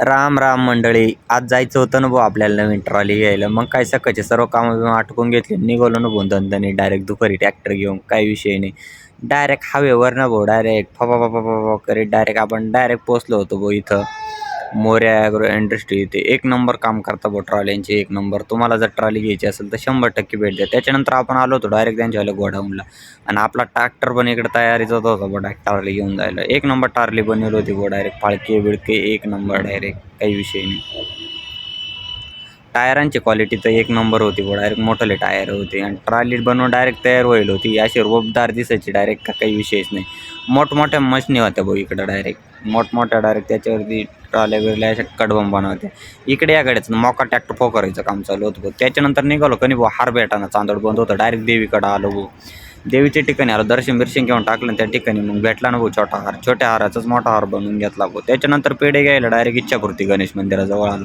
राम राम मंडळी. आज जायचं होतं ना भाऊ आपल्याला नवीन ट्रॉली घ्यायला. मग काय सकाळचे सर्व कामं बिमं आटपून घेतली. निघालो ना भाऊ दणदणीत डायरेक्ट दुपारी ट्रॅक्टर घेऊन. काही विषय नाही. डायरेक्ट हवेवर ना भाऊ डायरेक्ट फबा करीत डायरेक्ट आपण डायरेक्ट पोहोचलो होतो भाऊ इथं. मोरया ॲग्रो इंडस्ट्री इथे एक नंबर काम करता भाऊ ट्रॉल्यांची एक नंबर. तुम्हाला जर ट्रॉली घ्यायची असेल तर 100% भेट द्या. त्याच्यानंतर आपण आलो होतो डायरेक्ट त्यांच्यावाल्या गोडाऊनला आणि आपला ट्रॅक्टर पण इकडे तयारीच होता भाऊ टारली घेऊन जायला. एक नंबर टारली बनवली होती भाऊ डायरेक्ट फाळके बिळके एक नंबर डायरेक्ट काही विषय नाही. टायरांची क्वालिटी तर एक नंबर होती भाऊ डायरेक्ट मोठले टायर होते आणि ट्रॉली बनवून डायरेक्ट तयार होईल होती. अशी रोबदार दिसायची डायरेक्ट का काही विषयच नाही. मोठमोठ्या मशनी होत्या भाऊ इकडं डायरेक्ट मोठमोठ्या डायरेक्ट त्याच्यावरती ट्रॉल्या बिरल्या अशा कडबम बनवत्या. इकडे याकडेच मोका ट्रॅक्टर फोकारायचं काम चालू होतं भाऊ. त्याच्यानंतर निघालो कधी भाऊ हार भेटाना चांदोड बंद होतं. डायरेक्ट देवीकडं आलो भाऊ. देवीच्या ठिकाणी आलो दर्शन बिर्शन घेऊन टाकलं त्या ठिकाणी मग भेटला ना भाऊ छोटा हार. छोट्या हाराचाच मोठा हार बनवून घेतला भाऊ. त्याच्यानंतर पेढे घ्यायला डायरेक्ट इच्छापूर्ती गणेश मंदिराजवळ आलो.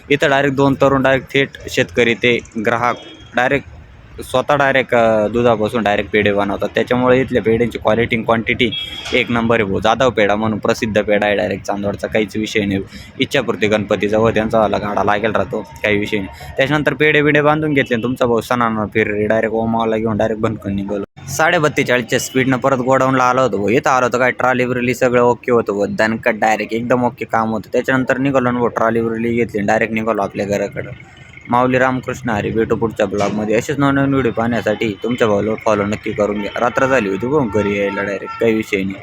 इथं डायरेक्ट 2 तरुण डायरेक्ट थेट शेतकरी ते ग्राहक डायरेक्ट स्वतः डायरेक्ट दुधापासून डायरेक्ट पेढे बनवतात. त्याच्यामुळे इथल्या पेढ्यांची क्वालिटी क्वांटिटी एक नंबर आहे भाऊ. जाधव पेढा म्हणून प्रसिद्ध पेढा आहे डायरेक्ट चांदवडचा. काहीच विषय नाही. इच्छापूर्ती गणपतीजवळ त्यांचा वाला गाडा लागेल राहतो काही विषय नाही. त्याच्यानंतर पेढे बिढे बांधून घेतले. तुमचा भाऊ सणांना फिरले डायरेक्ट ओमावाला घेऊन डायरेक्ट बनकून निघालो. 42.5च्या स्पीडनं परत गोडाऊनला आलो होतो भाऊ. इथं आलो होतं काय ट्रॉली बिरली सगळं ओके होतं भाऊ. दणकट डायरेक्ट एकदम ओके काम होतं. त्याच्यानंतर निघालो ना भाऊ ट्रॉली बिरली घेतली डायरेक्ट निघालो आपल्या घराकडं. माऊली रामकृष्ण हरी. भेटू पुढच्या ब्लॉगमध्ये. असेच नवनवीन व्हिडिओ पाहण्यासाठी तुमच्या भाऊला फॉलो नक्की करून घ्या. रात्र झाली होती भाऊ घरी यायला डायरेक्ट काही विषय नाही.